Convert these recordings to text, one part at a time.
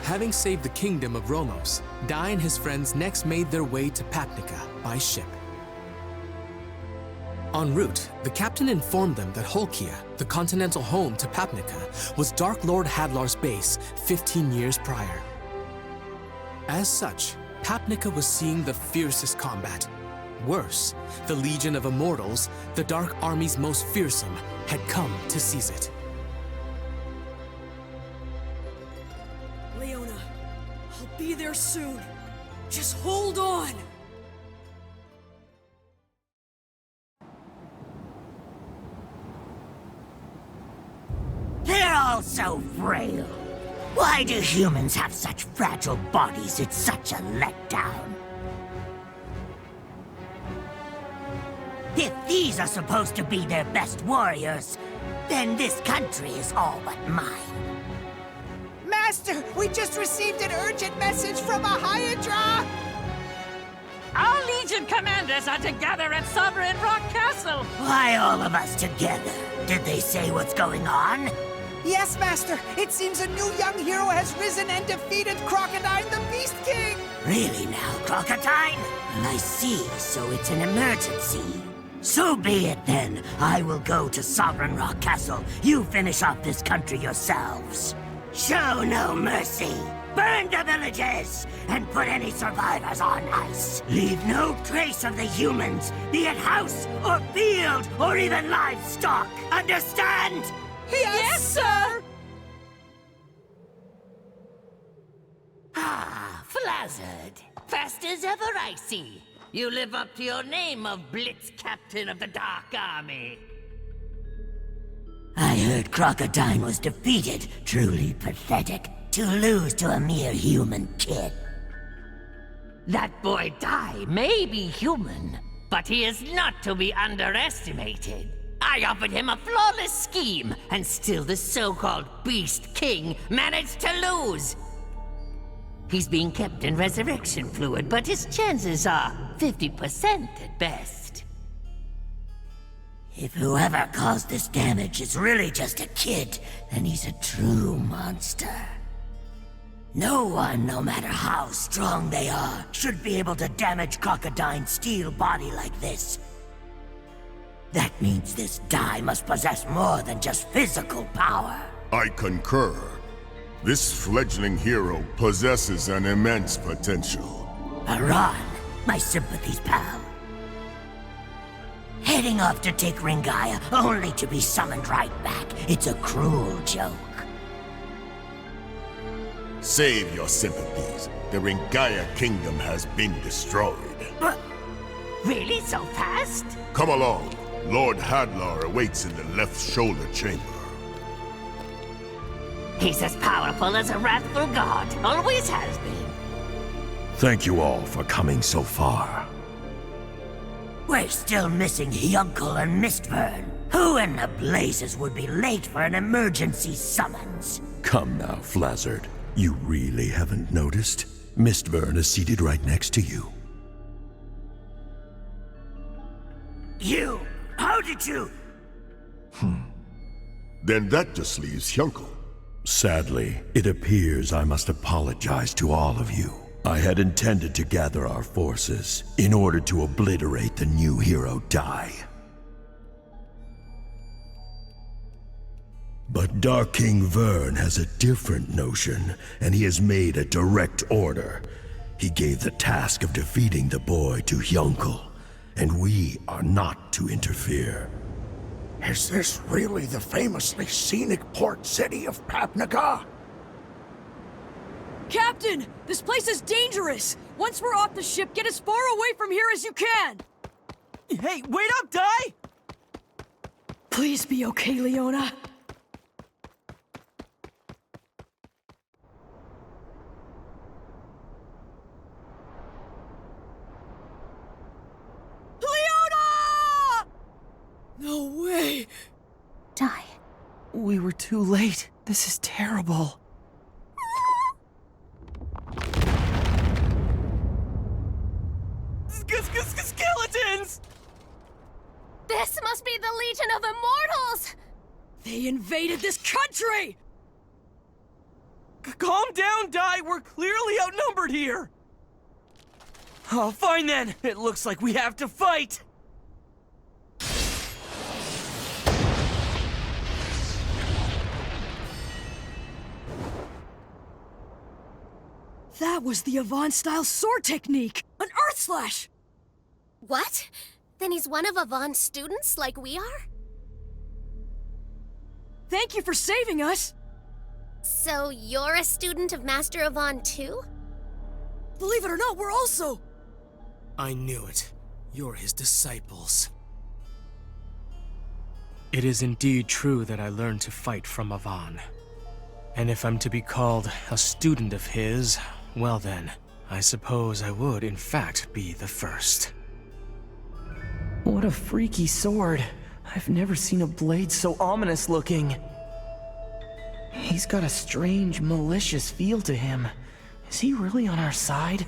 Having saved the kingdom of Romos, Dai and his friends next made their way to Papnica by ship. En route, the captain informed them that Holkia, the continental home to Papnica, was Dark Lord Hadlar's base 15 years prior. As such, Papnica was seeing the fiercest combat. Worse, the Legion of Immortals, the Dark Army's most fearsome, had come to seize it. Leona, I'll be there soon. Just hold on! They're all so frail. Why do humans have such fragile bodies? It's such a letdown. If these are supposed to be their best warriors, then this country is all but mine. Master, we just received an urgent message from a Hydra! Our Legion commanders are together at Sovereign Rock Castle! Why all of us together? Did they say what's going on? Yes, Master. It seems a new young hero has risen and defeated Crocodile the Beast King! Really now, Crocodile? I see, so it's an emergency. So be it then. I will go to Sovereign Rock Castle. You finish off this country yourselves. Show no mercy. Burn the villages, and put any survivors on ice. Leave no trace of the humans, be it house or field or even livestock. Understand? Yes, sir! Ah, Flazzard. Fast as ever, I see. You live up to your name of Blitz Captain of the Dark Army. I heard Crocodile was defeated. Truly pathetic. To lose to a mere human kid. That boy Dai may be human, but he is not to be underestimated. I offered him a flawless scheme, and still the so-called Beast King managed to lose. He's being kept in resurrection fluid, but his chances are 50% at best. If whoever caused this damage is really just a kid, then he's a true monster. No one, no matter how strong they are, should be able to damage Crocodile's steel body like this. That means this Dai must possess more than just physical power. I concur. This fledgling hero possesses an immense potential. Aran, my sympathies, pal. Heading off to take Ringaya, only to be summoned right back. It's a cruel joke. Save your sympathies. The Ringaya kingdom has been destroyed. But Really so fast? Come along. Lord Hadlar awaits in the left shoulder chamber. He's as powerful as a wrathful god. Always has been. Thank you all for coming so far. we're still missing Hyunckel and Mistburn. Who in the blazes would be late for an emergency summons? Come now, Flazzard. You really haven't noticed? Mistburn is seated right next to you. You? How did you? Then that just leaves Hyunckel. Sadly, it appears I must apologize to all of you. I had intended to gather our forces in order to obliterate the new hero Dai. But Dark King Vern has a different notion, and he has made a direct order. He gave the task of defeating the boy to Hyunckel, and we are not to interfere. Is this really the famously scenic port city of Papnica? Captain! This place is dangerous! Once we're off the ship, get as far away from here as you can! Hey, wait up, Dai! Please be okay, Leona. Leona! No way! Dai. We were too late. This is terrible. Skeletons! This must be the Legion of Immortals! They invaded this country! Calm down, Dai. We're clearly outnumbered here. Oh, fine then. It looks like we have to fight. That was the Avant-style sword technique! An Earth Slash! What? Then he's one of Avon's students like we are? Thank you for saving us! So you're a student of Master Avon too? Believe it or not, we're also... I knew it. You're his disciples. It is indeed true that I learned to fight from Avon. And if I'm to be called a student of his, well then, I suppose I would in fact be the first. What a freaky sword. I've never seen a blade so ominous looking. He's got a strange, malicious feel to him. Is he really on our side?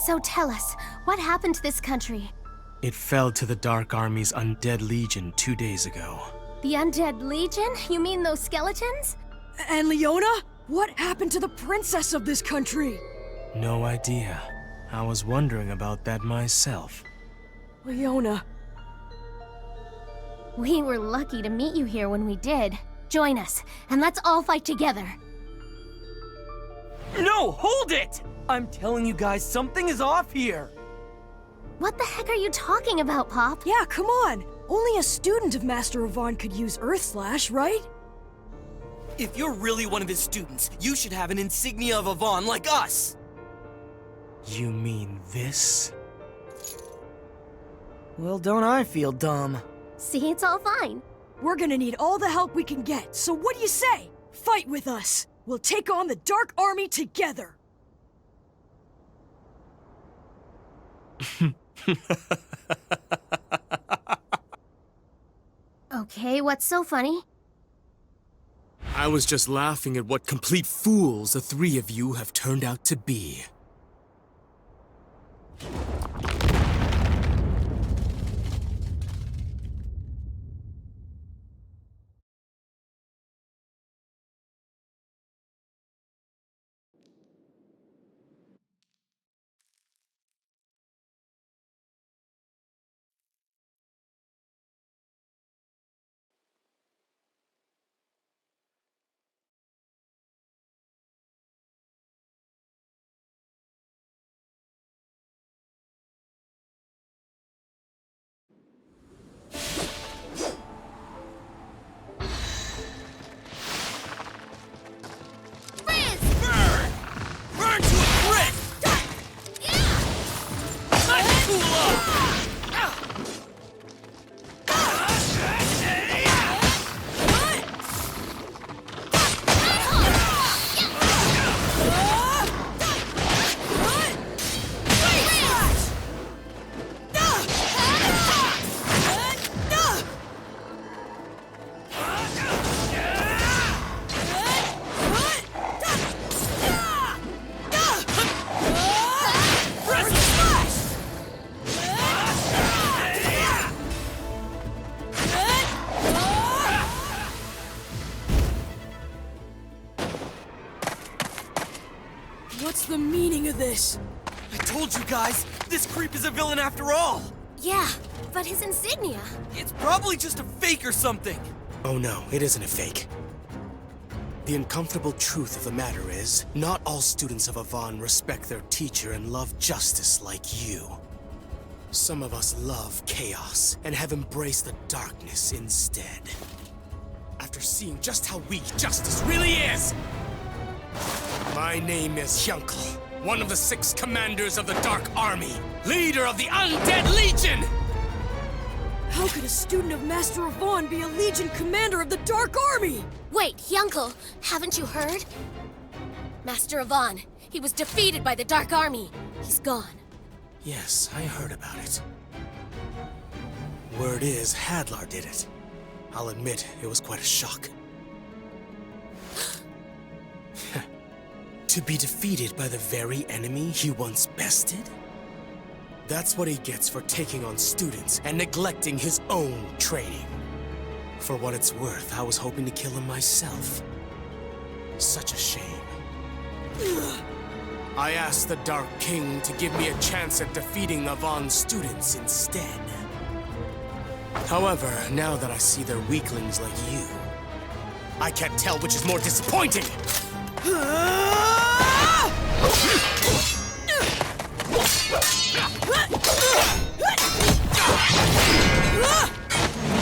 So tell us, what happened to this country? It fell to the Dark Army's undead legion 2 days ago. The Undead Legion? You mean those skeletons? And Leona? What happened to the princess of this country? No idea. I was wondering about that myself. Leona. We were lucky to meet you here when we did. Join us, and let's all fight together. No, hold it! I'm telling you guys, something is off here. What the heck are you talking about, Pop? Yeah, come on! Only a student of Master Avon could use Earth Slash, right? If you're really one of his students, you should have an insignia of Avon like us! You mean this? Well, don't I feel dumb? See, it's all fine. We're gonna need all the help we can get, so what do you say? Fight with us! We'll take on the Dark Army together! Okay, what's so funny? I was just laughing at what complete fools the three of you have turned out to be. What's the meaning of this? I told you guys, this creep is a villain after all! Yeah, but his insignia. It's probably just a fake or something! Oh no, it isn't a fake. The uncomfortable truth of the matter is, not all students of Avon respect their teacher and love justice like you. Some of us love chaos and have embraced the darkness instead. After seeing just how weak justice really is! My name is Hyunckel, one of the 6 commanders of the Dark Army, leader of the Undead Legion! How could a student of Master Avon be a Legion commander of the Dark Army? Wait, Hyunckel, haven't you heard? Master Avon, he was defeated by the Dark Army. He's gone. Yes, I heard about it. Word is, Hadlar did it. I'll admit, it was quite a shock. To be defeated by the very enemy he once bested? That's what he gets for taking on students and neglecting his own training. For what it's worth, I was hoping to kill him myself. Such a shame. I asked the Dark King to give me a chance at defeating Avon's students instead. However, now that I see they're weaklings like you, I can't tell which is more disappointing!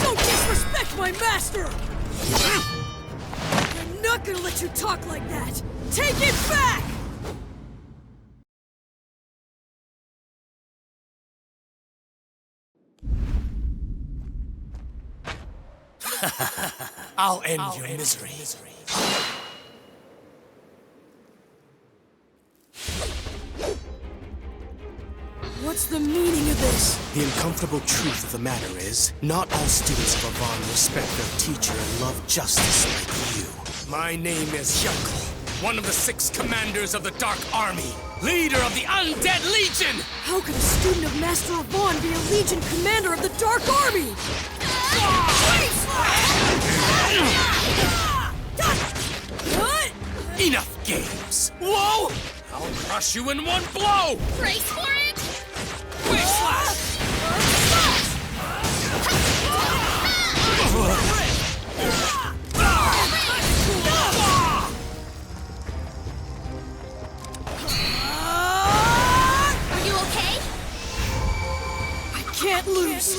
Don't disrespect my master! I'm not gonna let you talk like that! Take it back! I'll end your misery. What's the meaning of this? The uncomfortable truth of the matter is, not all students of Avon respect their teacher and love justice like you. My name is Hyunckel, one of the 6 commanders of the Dark Army, leader of the Undead Legion! How could a student of Master Avon be a Legion commander of the Dark Army? Enough games! Whoa! I'll crush you in one blow! Brace for it! Quick slash! Are you okay? I can't lose!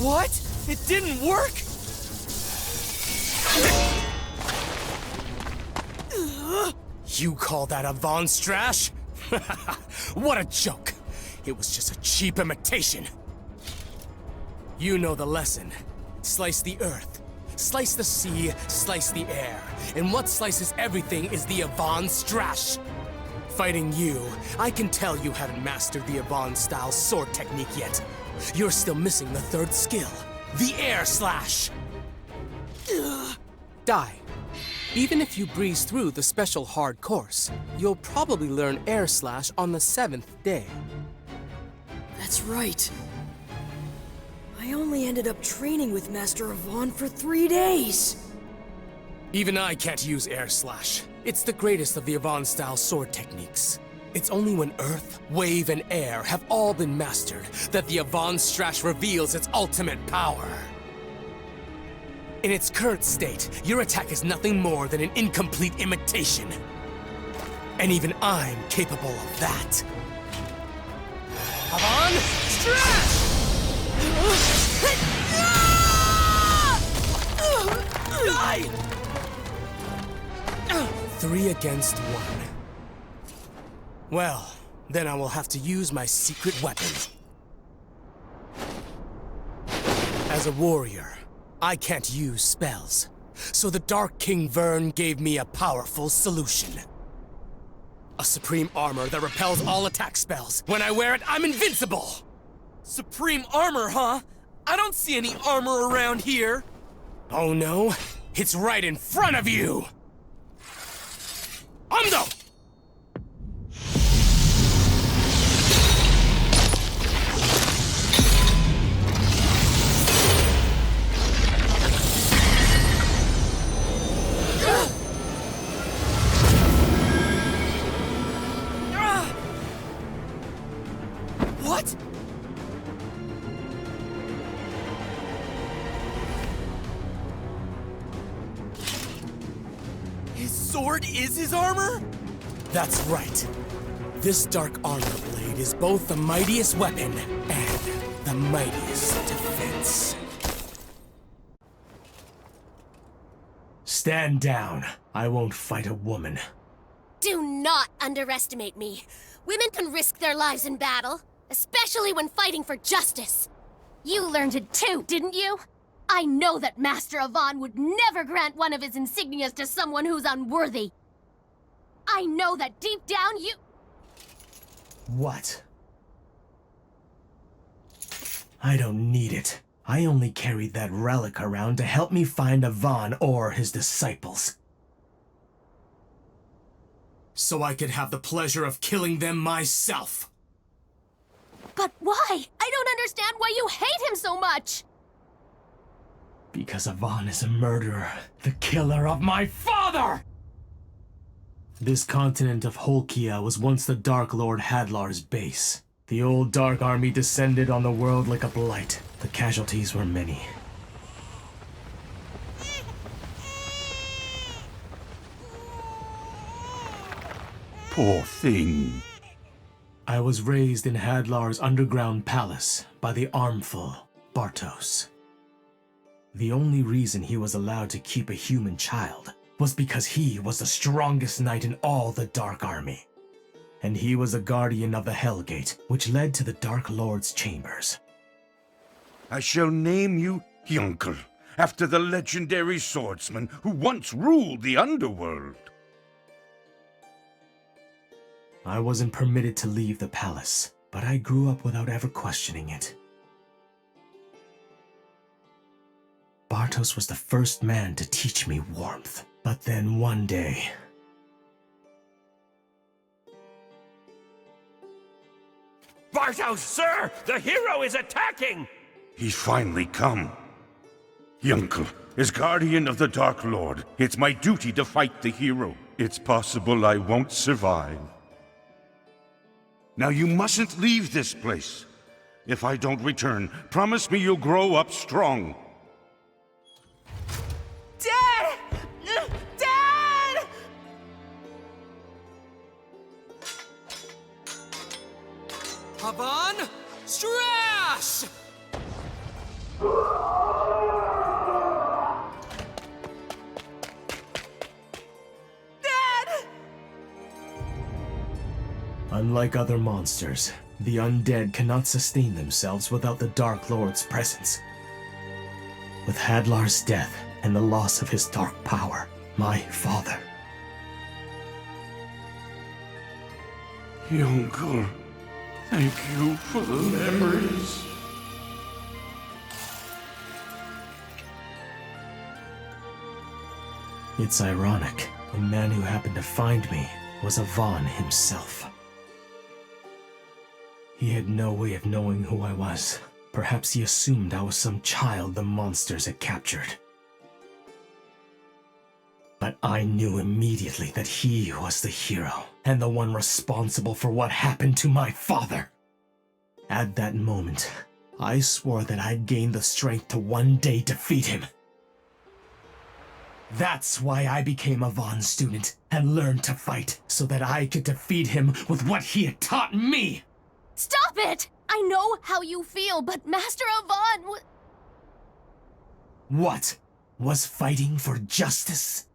What? It didn't work? You call that Avon Strash? What a joke! It was just a cheap imitation. You know the lesson. Slice the earth, slice the sea, slice the air. And what slices everything is the Avon Strash. Fighting you, I can tell you haven't mastered the Avon-style sword technique yet. You're still missing the 3rd skill, the air slash. Die. Even if you breeze through the special hard course, you'll probably learn air slash on the 7th day. That's right. I only ended up training with Master Avon for 3 days. Even I can't use air slash. It's the greatest of the Avon-style sword techniques. It's only when earth, wave, and air have all been mastered that the Avon Strash reveals its ultimate power. In its current state, your attack is nothing more than an incomplete imitation. And even I'm capable of that. Avon Strash! Die! 3 against 1. Well, then I will have to use my secret weapon. As a warrior, I can't use spells. So the Dark King Vern gave me a powerful solution. A supreme armor that repels all attack spells. When I wear it, I'm invincible! Supreme armor, huh? I don't see any armor around here. Oh no? It's right in front of you! Amdo! What? His sword is his armor? That's right. This dark armor blade is both the mightiest weapon and the mightiest defense. Stand down. I won't fight a woman. Do not underestimate me. Women can risk their lives in battle, especially when fighting for justice. You learned it too, didn't you? I know that Master Avon would never grant one of his insignias to someone who's unworthy. I know that deep down you... What? I don't need it. I only carried that relic around to help me find Avon or his disciples. so I could have the pleasure of killing them myself. But why? I don't understand why you hate him so much! Because Avon is a murderer, the killer of my father! This continent of Holkia was once the Dark Lord Hadlar's base. The old Dark Army descended on the world like a blight. The casualties were many. Poor thing. I was raised in Hadlar's underground palace by the armful Bartos. The only reason he was allowed to keep a human child was because he was the strongest knight in all the Dark Army. And he was a guardian of the Hellgate, which led to the Dark Lord's chambers. I shall name you Hyunckel, after the legendary swordsman who once ruled the underworld. I wasn't permitted to leave the palace, but I grew up without ever questioning it. Bartos was the first man to teach me warmth, but then one day... Bartos, sir! The hero is attacking! He's finally come. Hyunckel, as guardian of the Dark Lord, it's my duty to fight the hero. It's possible I won't survive. Now you mustn't leave this place. If I don't return, promise me you'll grow up strong. Dad! Dad! Avon! Strash! Dad! Unlike other monsters, the undead cannot sustain themselves without the Dark Lord's presence. With Hadlar's death and the loss of his dark power, my father... Hyunckel, thank you for the memories. It's ironic. The man who happened to find me was Avon himself. He had no way of knowing who I was. Perhaps he assumed I was some child the monsters had captured. But I knew immediately that he was the hero, and the one responsible for what happened to my father. At that moment, I swore that I'd gain the strength to one day defeat him. That's why I became a Vaughn student and learned to fight, so that I could defeat him with what he had taught me! Stop it! I know how you feel, but Master Avon What? Was fighting for justice?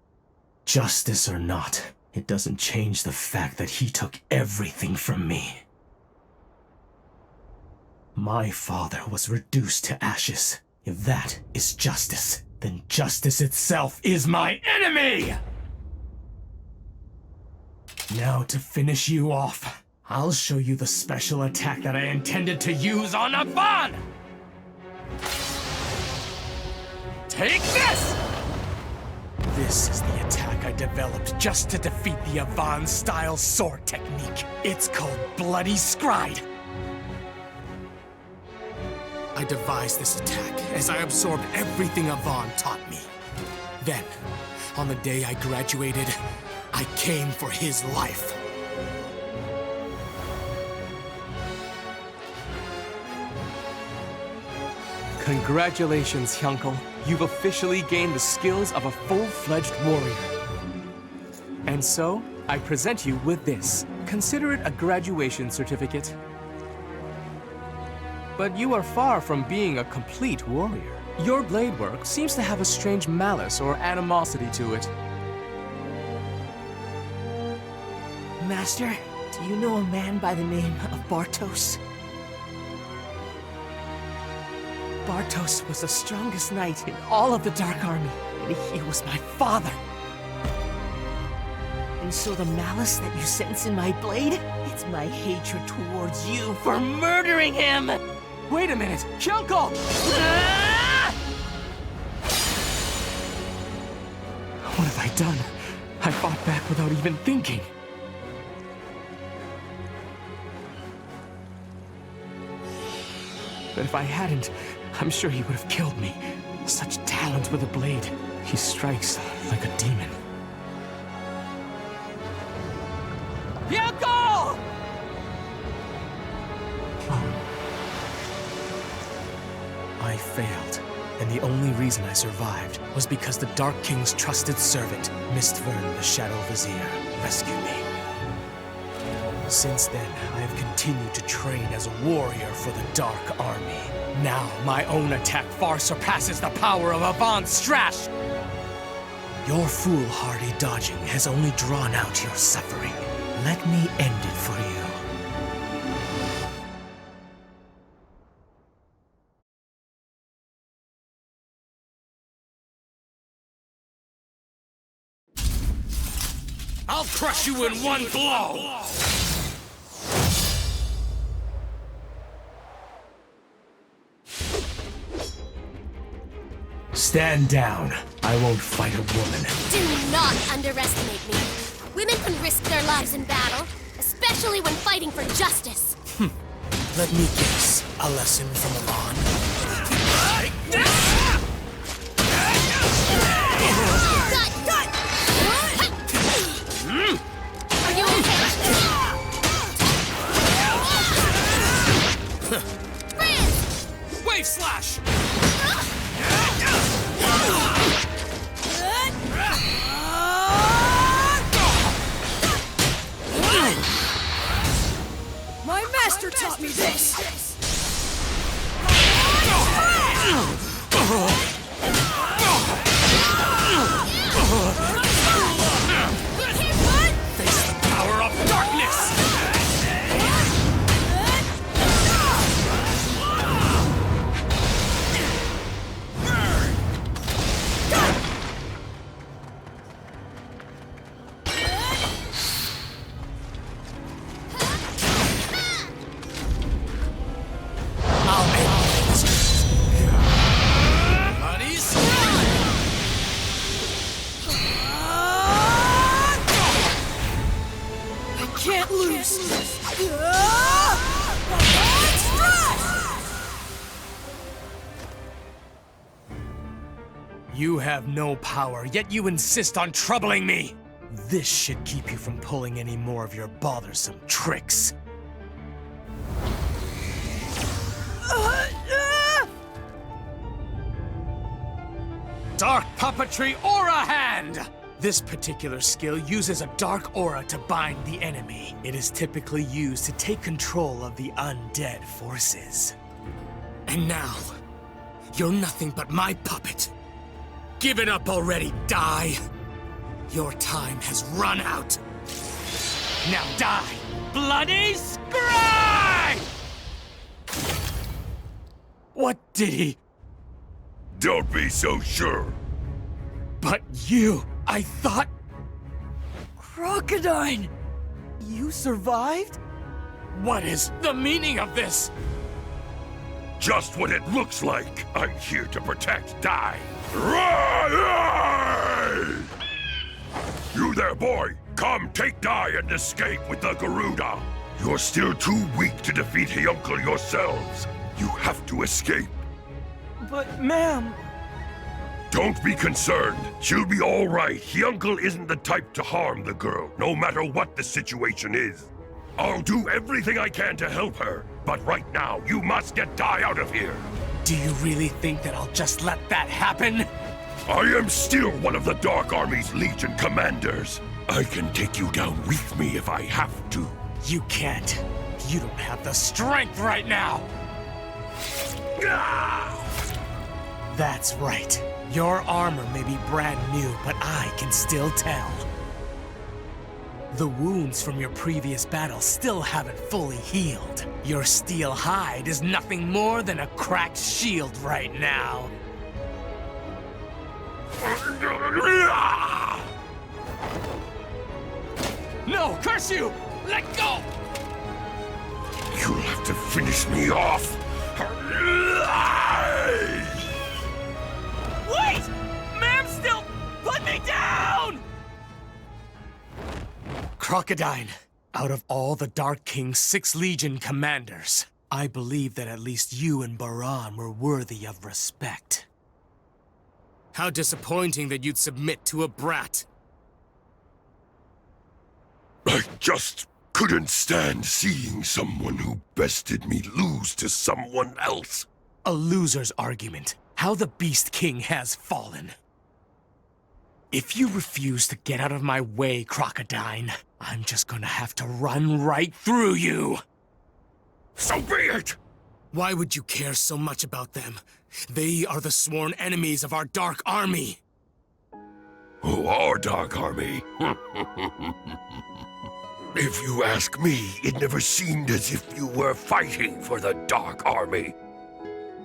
Justice or not, it doesn't change the fact that he took everything from me. My father was reduced to ashes. If that is justice, then justice itself is my enemy! Now to finish you off, I'll show you the special attack that I intended to use on Avon! Take this! This is the attack I developed just to defeat the Avon-style sword technique. It's called Bloody Scride. I devised this attack as I absorbed everything Avon taught me. Then, on the day I graduated, I came for his life. Congratulations, Hyunckel. You've officially gained the skills of a full-fledged warrior. And so, I present you with this. Consider it a graduation certificate. But you are far from being a complete warrior. Your blade work seems to have a strange malice or animosity to it. Master, do you know a man by the name of Bartos? Bartos was the strongest knight in all of the Dark Army, and he was my father. And so the malice that you sense in my blade, it's my hatred towards you for murdering him! Wait a minute! Hyunckel! What have I done? I fought back without even thinking. But if I hadn't, I'm sure he would have killed me. Such talent with a blade. He strikes like a demon. Hyunckel! I failed, and the only reason I survived was because the Dark King's trusted servant, Mistvern the Shadow Vizier, rescued me. Since then, I have continued to train as a warrior for the Dark Army. Now, my own attack far surpasses the power of Avon Strash! Your foolhardy dodging has only drawn out your suffering. Let me end it for you. I'll crush you in one blow! Stand down. I won't fight a woman. Do not underestimate me. Women can risk their lives in battle, especially when fighting for justice. Let me guess. A lesson from Avon. Are you okay? Wave slash! My master taught me this! Face the power of darkness! Can't lose! You have no power, yet you insist on troubling me! This should keep you from pulling any more of your bothersome tricks. Dark Puppetry Aura Hand! This particular skill uses a dark aura to bind the enemy. It is typically used to take control of the undead forces. And now, you're nothing but my puppet. Give it up already, die! Your time has run out. Now die! Bloody Scry! What did he... Don't be so sure. But you... I thought... Crocodile! You survived? What is the meaning of this? Just what it looks like. I'm here to protect Dai. You there, boy. Come take Dai and escape with the Garuda. You're still too weak to defeat Hyunckel yourselves. You have to escape. But, ma'am... Don't be concerned. She'll be all right. Hyunckel isn't the type to harm the girl, no matter what the situation is. I'll do everything I can to help her, but right now, you must get Dai out of here. Do you really think that I'll just let that happen? I am still one of the Dark Army's Legion commanders. I can take you down with me if I have to. You can't. You don't have the strength right now. That's right. Your armor may be brand new, but I can still tell. The wounds from your previous battle still haven't fully healed. Your steel hide is nothing more than a cracked shield right now. No, curse you! Let go! You'll have to finish me off. Wait! Ma'am still... Put me down! Crocodile, out of all the Dark King's 6 Legion commanders, I believe that at least you and Baran were worthy of respect. How disappointing that you'd submit to a brat. I just couldn't stand seeing someone who bested me lose to someone else. A loser's argument. How the Beast King has fallen. If you refuse to get out of my way, Crocodile, I'm just gonna have to run right through you. So be it! Why would you care so much about them? They are the sworn enemies of our Dark Army. Oh, our Dark Army? If you ask me, it never seemed as if you were fighting for the Dark Army.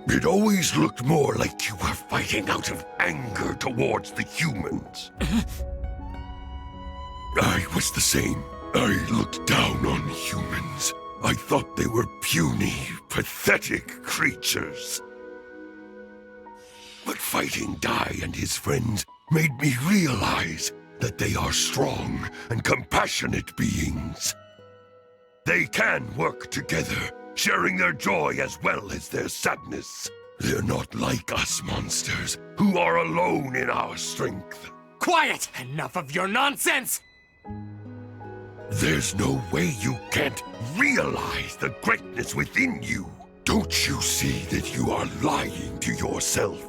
It always looked more like you were fighting out of anger towards the humans. I was the same. I looked down on humans. I thought they were puny, pathetic creatures. But fighting Dai and his friends made me realize that they are strong and compassionate beings. They can work together, sharing their joy as well as their sadness. They're not like us monsters, who are alone in our strength. Quiet! Enough of your nonsense! There's no way you can't realize the greatness within you. Don't you see that you are lying to yourself?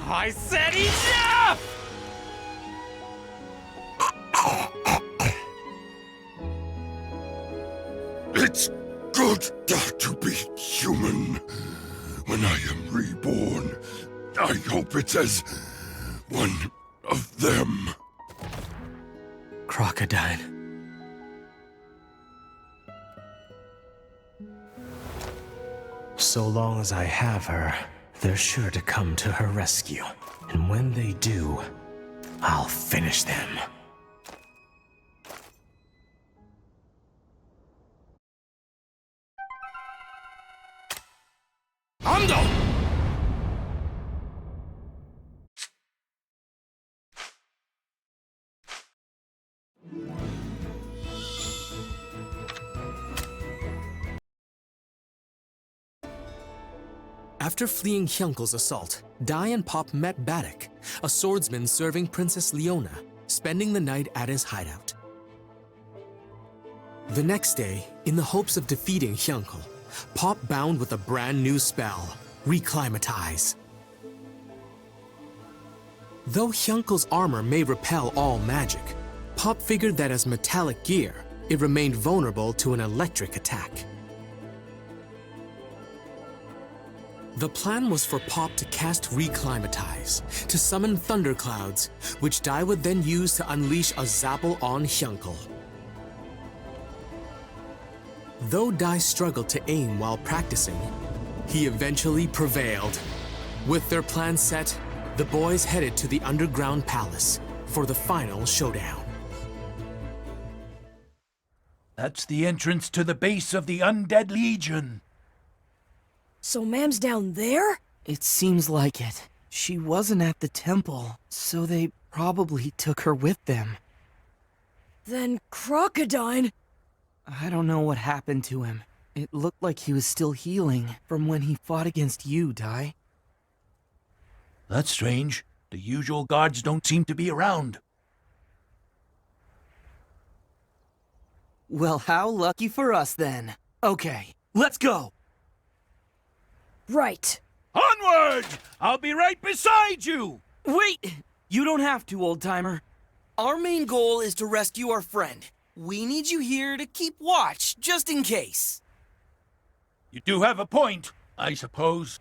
I said enough! It's good to be human. When I am reborn, I hope it's as one of them. Crocodile. So long as I have her, they're sure to come to her rescue. And when they do, I'll finish them. Ando! After fleeing Hyunckel's assault, Dai and Pop met Baddock, a swordsman serving Princess Leona, spending the night at his hideout. The next day, in the hopes of defeating Hyunckel, Pop bound with a brand new spell, Reclimatize. Though Hyunckel's armor may repel all magic, Pop figured that as metallic gear, it remained vulnerable to an electric attack. The plan was for Pop to cast Reclimatize, to summon thunderclouds, which Dai would then use to unleash a Zapple on Hyunckel. Though Dai struggled to aim while practicing, he eventually prevailed. With their plan set, the boys headed to the underground palace for the final showdown. That's the entrance to the base of the Undead Legion. So Mam's down there? It seems like it. She wasn't at the temple, so they probably took her with them. Then Crocodile... I don't know what happened to him. It looked like he was still healing from when he fought against you, Dai. That's strange. The usual guards don't seem to be around. Well, how lucky for us then. Okay, let's go! Right. Onward! I'll be right beside you! Wait! You don't have to, old-timer. Our main goal is to rescue our friend. We need you here to keep watch, just in case. You do have a point, I suppose.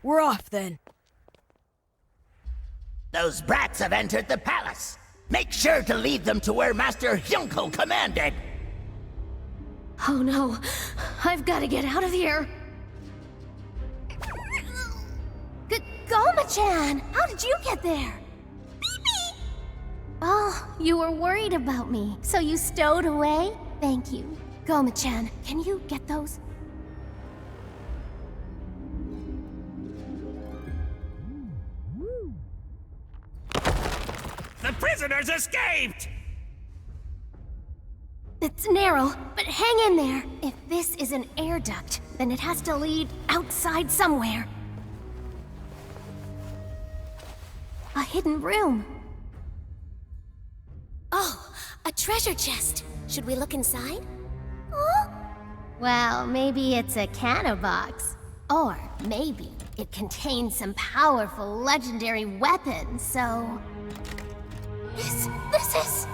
We're off then. Those brats have entered the palace. Make sure to lead them to where Master Hyunckel commanded. Oh no, I've got to get out of here. Goma-chan, how did you get there? Oh, you were worried about me, so you stowed away? Thank you. Goma-chan, can you get those? The prisoners escaped! It's narrow, but hang in there. If this is an air duct, then it has to lead outside somewhere. A hidden room. Oh, a treasure chest. Should we look inside? Huh? Well, maybe it's a canna box. Or maybe it contains some powerful legendary weapons, so... This is...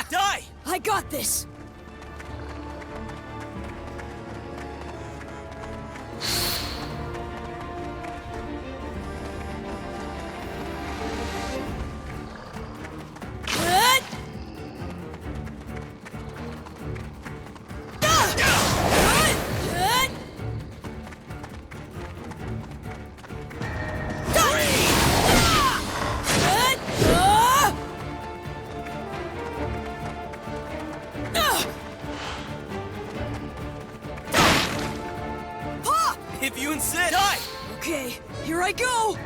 Die! I got this! If you insist! Die! Okay, here I go!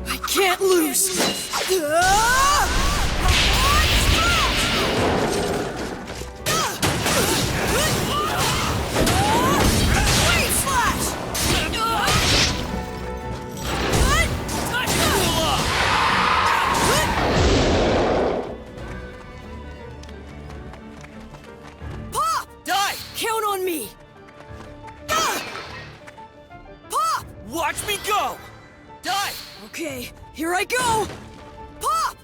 I can't lose! Wait, Slash! Count on me! Pop! Watch me go! Die! Okay, here I go! Pop!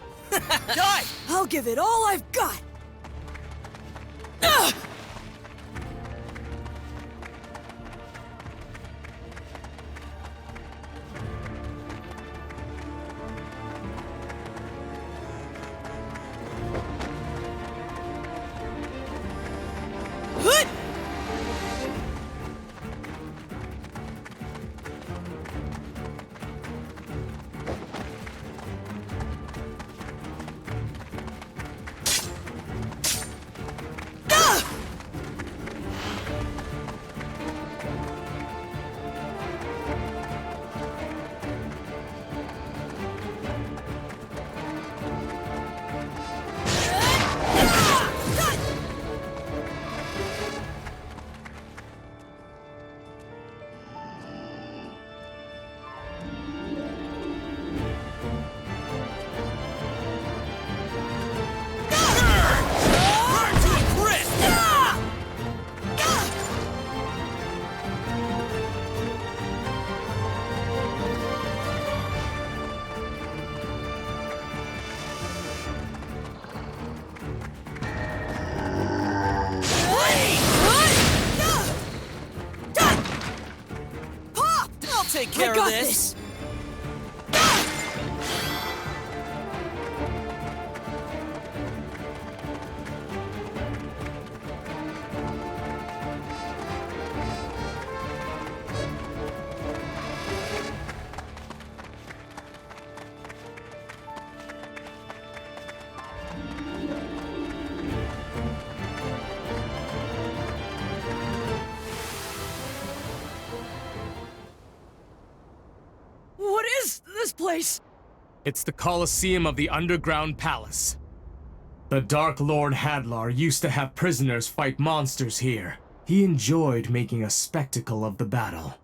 Die! I'll give it all I've got! care of this. What is this place? It's the Colosseum of the Underground Palace. The Dark Lord Hadlar used to have prisoners fight monsters here. He enjoyed making a spectacle of the battle.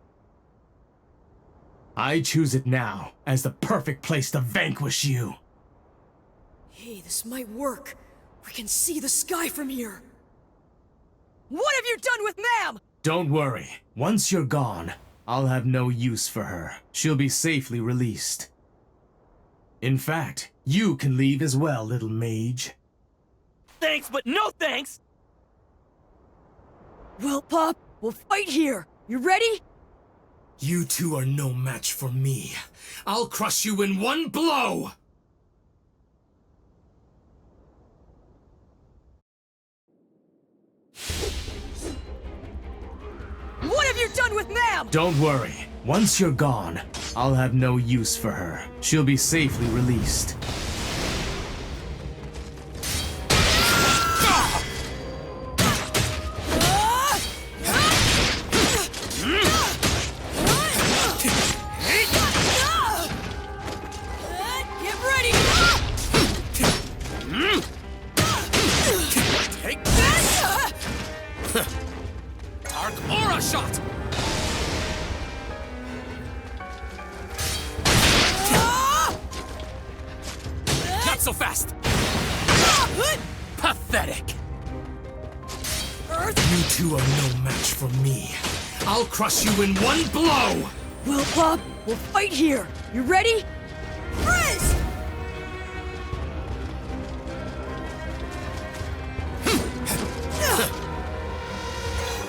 I choose it now as the perfect place to vanquish you. Hey, this might work. We can see the sky from here. What have you done with Ma'am? Don't worry. Once you're gone, I'll have no use for her. She'll be safely released. In fact, you can leave as well, little mage. Thanks, but no thanks! Well, Pop, we'll fight here. You ready? You two are no match for me. I'll crush you in one blow! What have you done with Ma'am? Don't worry. Once you're gone, I'll have no use for her. She'll be safely released. Get ready! Take this! Dark Aura Shot! Not so fast! Pathetic! You two are no match for me. I'll crush you in one blow! Well, Pop, we'll fight here. You ready? Freeze!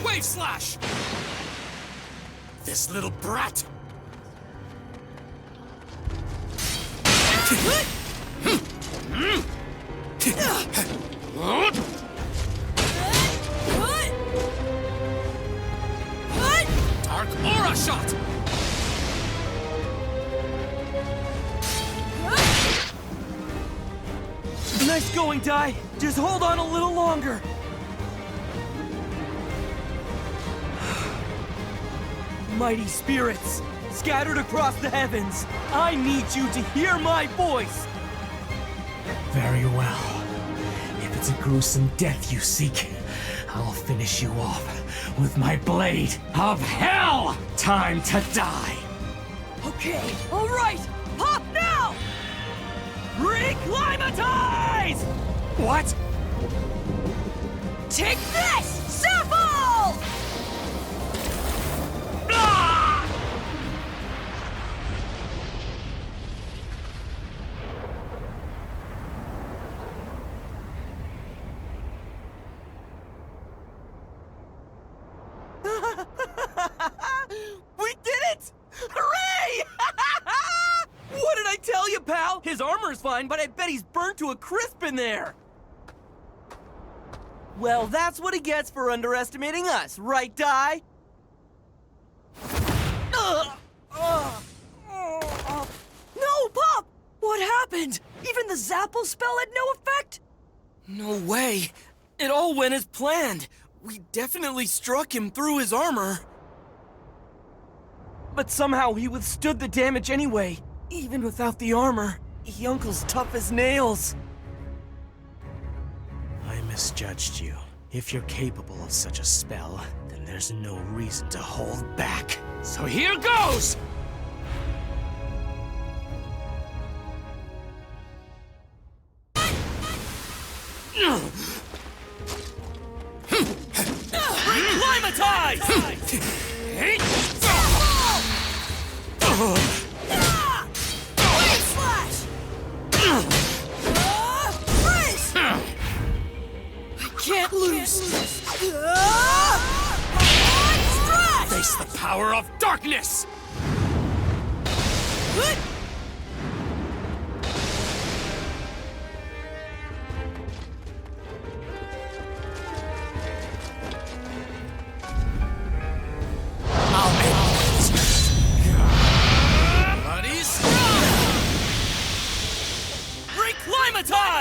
Wave Slash! This little brat! Dark Aura Shot! Nice going, Dai. Just hold on a little longer. Mighty spirits, scattered across the heavens, I need you to hear my voice. Very well. If it's a gruesome death you seek, I'll finish you off with my blade of hell! Time to die! Okay, all right! Pop now! Reclimatize! What? Take this! Sample! We did it! Hooray! What did I tell you, pal? His armor's fine, but I bet he's burnt to a crisp in there. Well, that's what he gets for underestimating us, right, Dai? No, Pop! What happened? Even the Zapple spell had no effect? No way. It all went as planned. We definitely struck him through his armor. But somehow he withstood the damage anyway. Even without the armor, Hyunckel's tough as nails. I misjudged you. If you're capable of such a spell, then there's no reason to hold back. So here goes! Reclimatize! Wave Slash! Freeze! I can't lose! Strash! Face the power of darkness!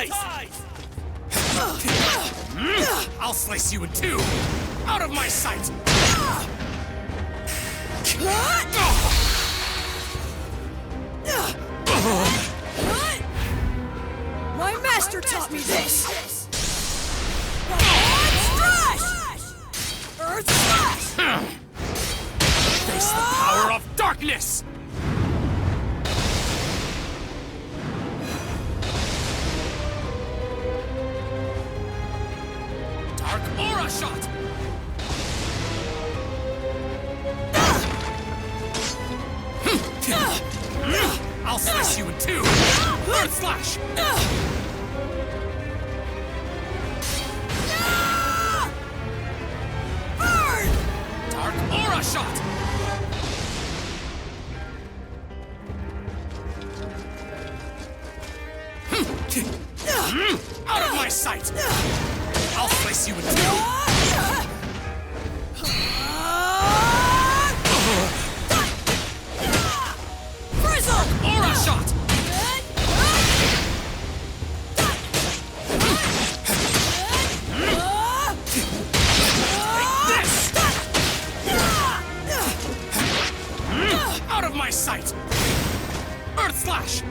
ties! I'll slice you in two! Out of my sight! My master taught me this! Strash! Earth Slash! Face the power of darkness! Dark Aura Shot! I'll slice you in two! Earth Slash! Burn! Dark Aura Shot! Out of my sight! I'll slice you in two! Frizzle! Aura Shot! Take this! Out of my sight! Earth Slash!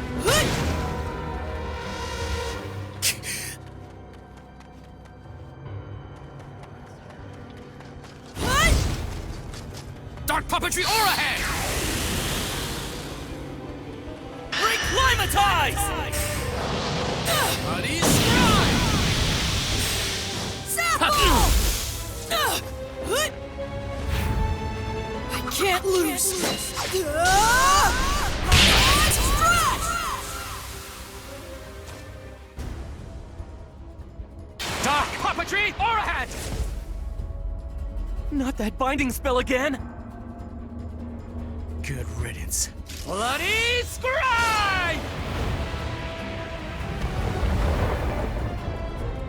Dark Puppetry Aura Head! Reclimatize! Bloody Stride! Zapple! I can't lose! Strash! Dark Puppetry Aura Head! Not that binding spell again! Good riddance. Bloody Scribe!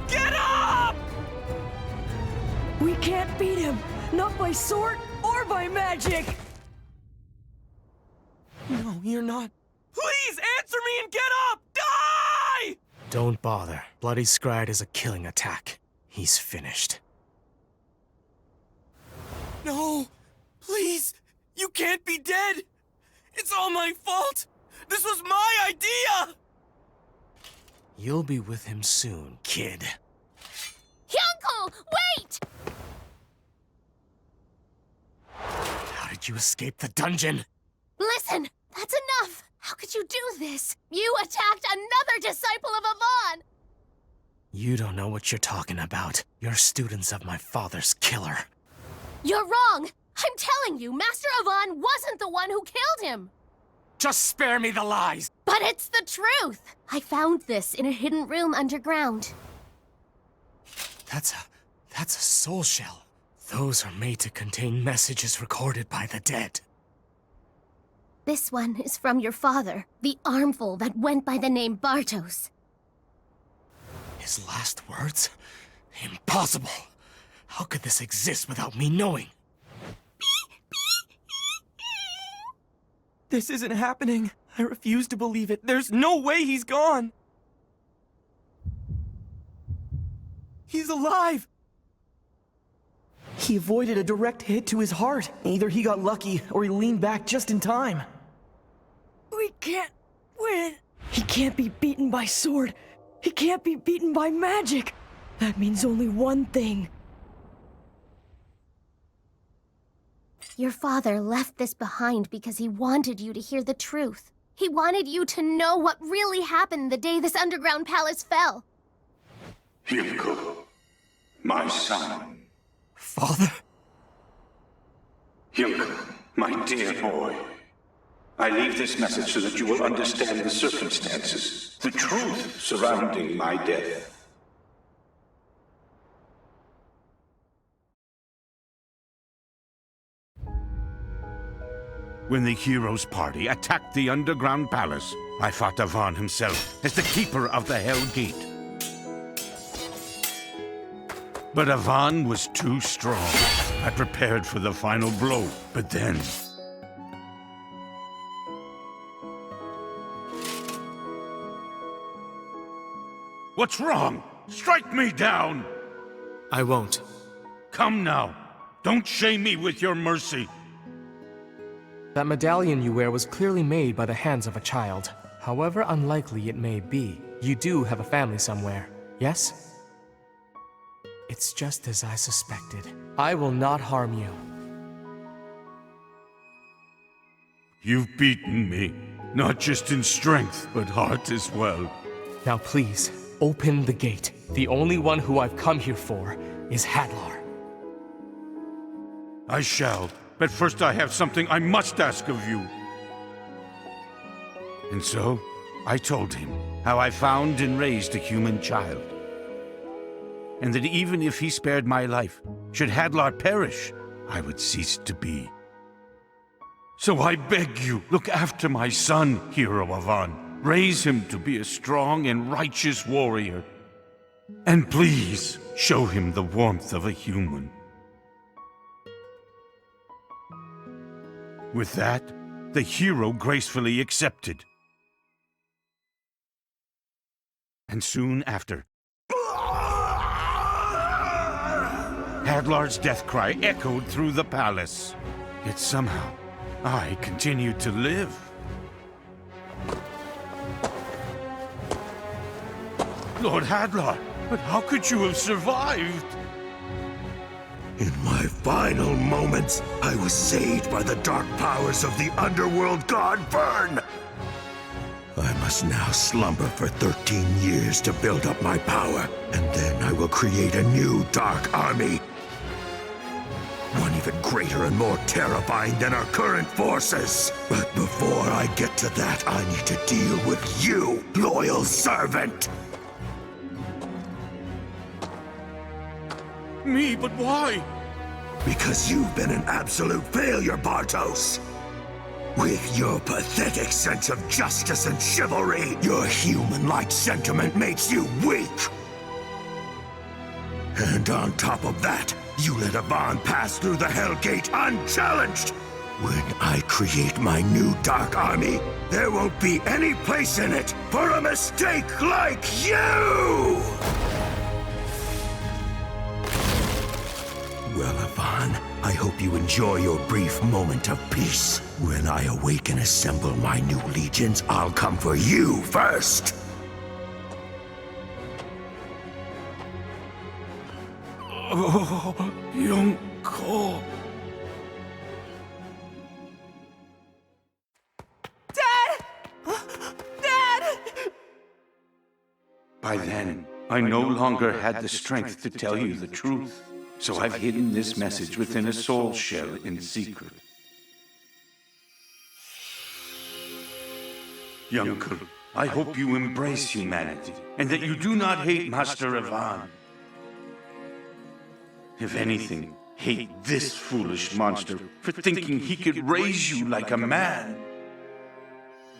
Get up! We can't beat him! Not by sword or by magic! No, you're not. Please answer me and get up! Die! Don't bother. Bloody Scribe is a killing attack. He's finished. No! Please! You can't be dead! It's all my fault! This was my idea! You'll be with him soon, kid. Hyunckel, wait! How did you escape the dungeon? Listen, that's enough! How could you do this? You attacked another disciple of Avon! You don't know what you're talking about. You're students of my father's killer. You're wrong! I'm telling you, Master Avon wasn't the one who killed him! Just spare me the lies! But it's the truth! I found this in a hidden room underground. That's a soul shell. Those are made to contain messages recorded by the dead. This one is from your father, the armful that went by the name Bartos. His last words? Impossible! How could this exist without me knowing? This isn't happening. I refuse to believe it. There's no way he's gone. He's alive! He avoided a direct hit to his heart. Either he got lucky, or he leaned back just in time. We can't win! He can't be beaten by sword. He can't be beaten by magic. That means only one thing. Your father left this behind because he wanted you to hear the truth. He wanted you to know what really happened the day this underground palace fell. Hyunckel, my son. Father? Hyunckel, my dear boy. I leave this message so that you will understand the circumstances, the truth surrounding my death. When the hero's party attacked the underground palace, I fought Avon himself as the keeper of the Hell Gate. But Avon was too strong. I prepared for the final blow, but then... What's wrong? Strike me down! I won't. Come now. Don't shame me with your mercy. That medallion you wear was clearly made by the hands of a child. However unlikely it may be, you do have a family somewhere, yes? It's just as I suspected. I will not harm you. You've beaten me, not just in strength, but heart as well. Now please, open the gate. The only one who I've come here for is Hadlar. I shall, but first I have something I must ask of you. And so, I told him how I found and raised a human child. And that even if he spared my life, should Hadlar perish, I would cease to be. So I beg you, look after my son, Hero Avan. Raise him to be a strong and righteous warrior. And please, show him the warmth of a human. With that, the hero gracefully accepted. And soon after, Hadlar's death cry echoed through the palace. Yet somehow, I continued to live. Lord Hadlar, but how could you have survived? In my final moments, I was saved by the dark powers of the underworld god Vern. I must now slumber for 13 years to build up my power, and then I will create a new dark army. One even greater and more terrifying than our current forces. But before I get to that, I need to deal with you, loyal servant. Me, but why? Because you've been an absolute failure, Bartos. With your pathetic sense of justice and chivalry, your human-like sentiment makes you weak. And on top of that, you let Avan pass through the Hell Gate unchallenged. When I create my new Dark Army, there won't be any place in it for a mistake like you! Well, Avan, I hope you enjoy your brief moment of peace. When I awake and assemble my new legions, I'll come for you first! Oh, Hyunckel. Dad! Dad! By then, I no longer had the strength to tell you the truth. So I've hidden this message within a soul shell in secret. Hyunckel, I hope you embrace humanity, and that you do not hate Master Avan. If anything, hate this foolish monster for thinking he could raise you like a man.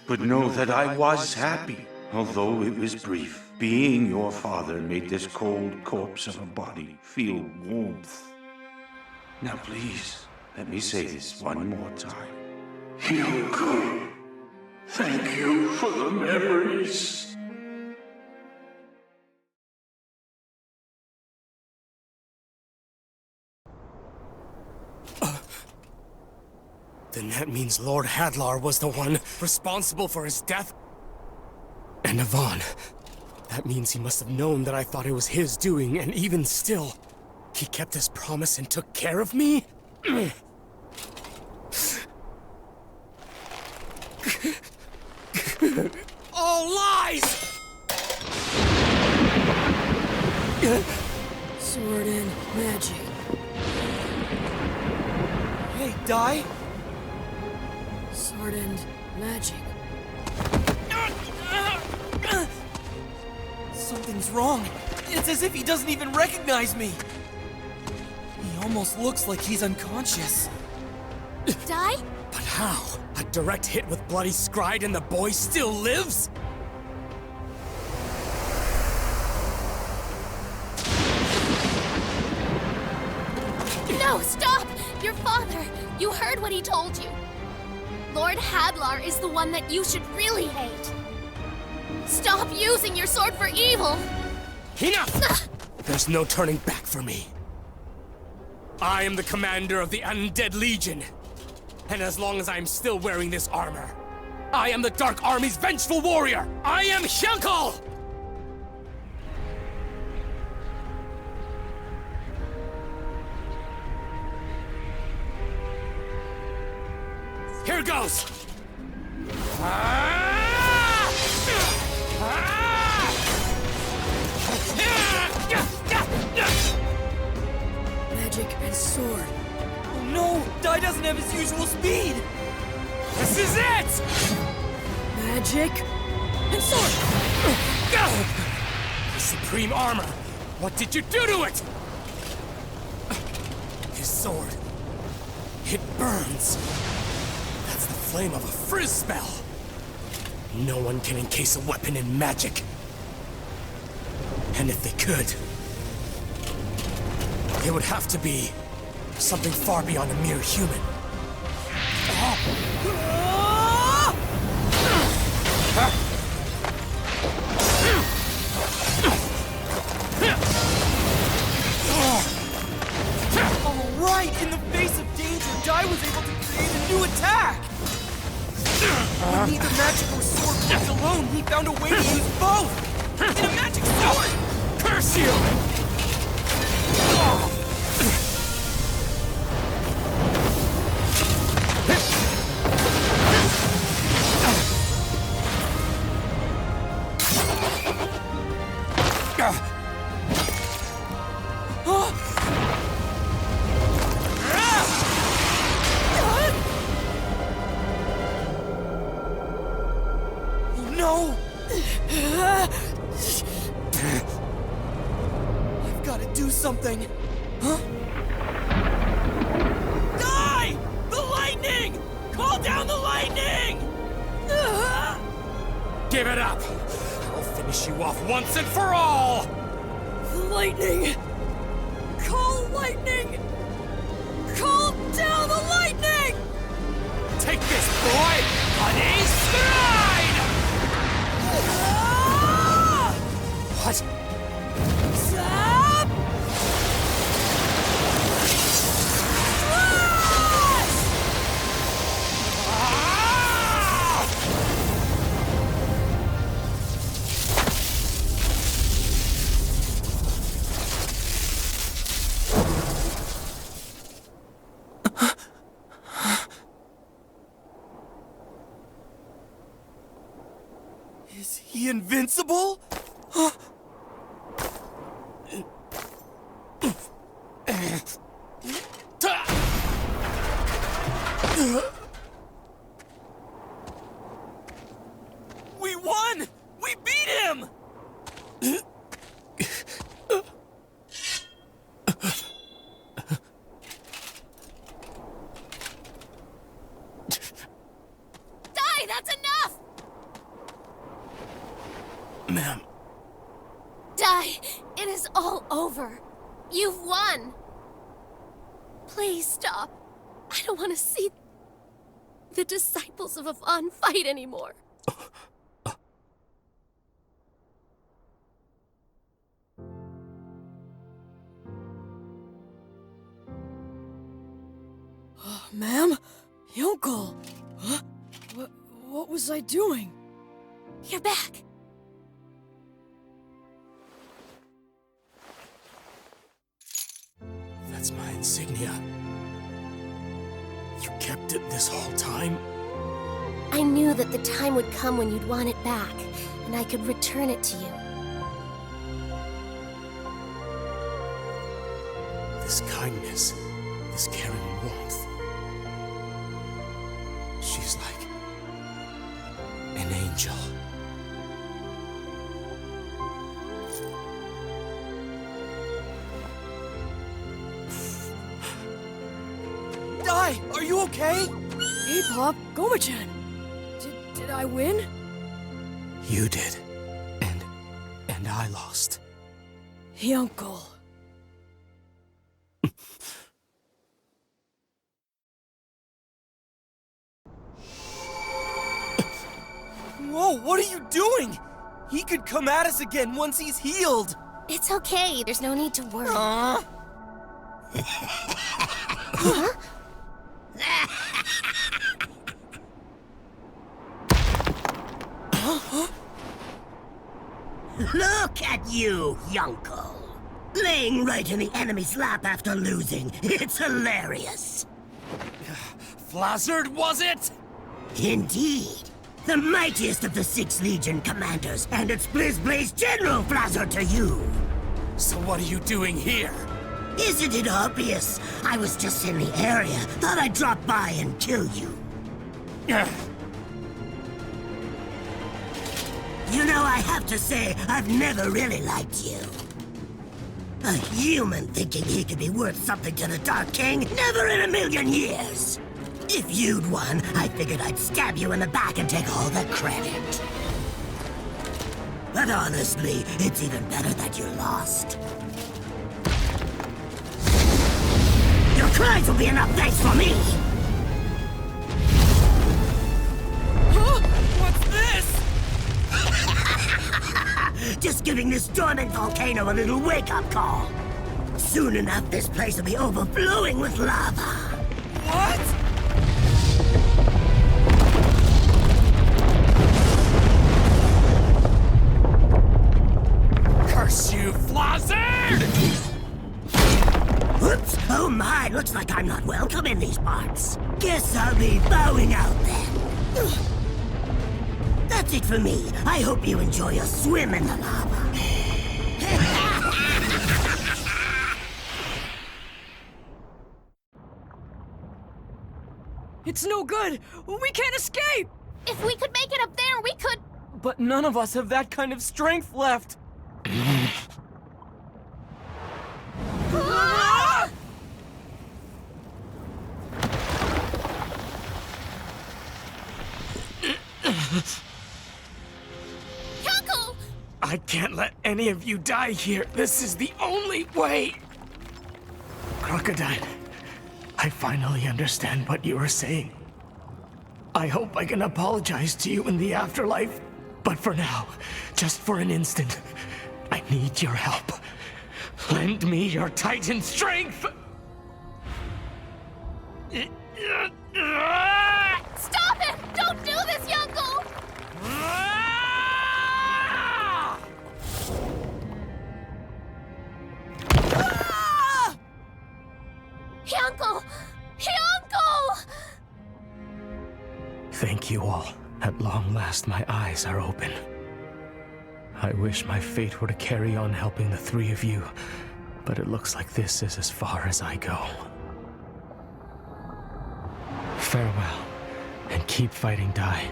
But know that I was happy, although it was brief. Being your father made this cold corpse of a body feel warmth. Now please, let me say this one more time. Hyunckel, thank you for the memories. Then that means Lord Hadlar was the one responsible for his death? And Avan. That means he must have known that I thought it was his doing, and even still, he kept his promise and took care of me? All lies! Sword and magic. Hey, Dai? Sword and magic. Something's wrong. It's as if he doesn't even recognize me. He almost looks like he's unconscious. Die? But how? A direct hit with bloody Scryed and the boy still lives? No, stop! Your father! You heard what he told you. Lord Hadlar is the one that you should really hate. Stop using your sword for evil! Enough! There's no turning back for me. I am the commander of the Undead Legion. And as long as I'm still wearing this armor, I am the Dark Army's vengeful warrior! I am Hyunckel! Here goes! Magic and sword. Oh no! Dai doesn't have his usual speed! This is it! Magic and sword! The supreme armor! What did you do to it? His sword. It burns. That's the flame of a frizz spell. No one can encase a weapon in magic. And if they could, it would have to be something far beyond a mere human. All right, in the face of danger, Dai was able to create a new attack! When neither magic or sword worked alone, he found a way to use both! In a magic sword! Curse you! No! I've got to do something. Huh? Die! The lightning! Call down the lightning! Give it up! I'll finish you off once and for all! The lightning! Call lightning! Call down the lightning! Take this, boy! On a stride! What? Zap! Is he invincible? Huh? We won! We beat him! Dai, that's enough! Ma'am. Dai, it is all over. You've won. Please stop. I don't want to see the disciples of Avon fight anymore. Ma'am? Hyunckel! Huh? What was I doing? You're back. That's my insignia. You kept it this whole time? I knew that the time would come when you'd want it back, and I could return it to you. This kindness, this caring warmth. She's like an angel. Dai, are you okay? Hey, Pop, Goma-chan. Did I win? You did. And I lost. Hyunckel. Whoa, what are you doing? He could come at us again once he's healed. It's okay. There's no need to worry. Huh? Look at you, Hyunckel. Laying right in the enemy's lap after losing. It's hilarious. Flazzard, was it? Indeed. The mightiest of the 6 Legion commanders, and it's Blaze General Flazzard to you. So what are you doing here? Isn't it obvious? I was just in the area. Thought I'd drop by and kill you. You know, I have to say, I've never really liked you. A human thinking he could be worth something to the Dark King? Never in a million years! If you'd won, I figured I'd stab you in the back and take all the credit. But honestly, it's even better that you lost. Your cries will be enough thanks for me! What's this? Just giving this dormant volcano a little wake-up call. Soon enough, this place will be overflowing with lava. What? Curse you, Flazzard! Oops! Oh my, looks like I'm not welcome in these parts. Guess I'll be bowing out then. That's it for me. I hope you enjoy your swim in the lava. It's no good! We can't escape! If we could make it up there, we could... But none of us have that kind of strength left. Hyunckel! I can't let any of you die here. This is the only way. Crocodile, I finally understand what you were saying. I hope I can apologize to you in the afterlife. But for now, just for an instant, I need your help. Lend me your Titan strength! Stop it! Don't do this, Hyunckel! Hyunckel! Hyunckel! Thank you all. At long last, my eyes are open. I wish my fate were to carry on helping the 3 of you, but it looks like this is as far as I go. Farewell, and keep fighting Dai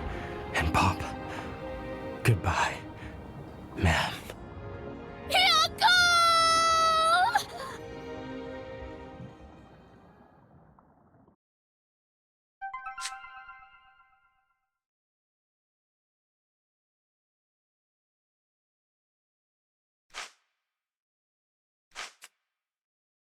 and Pop. Goodbye, ma'am.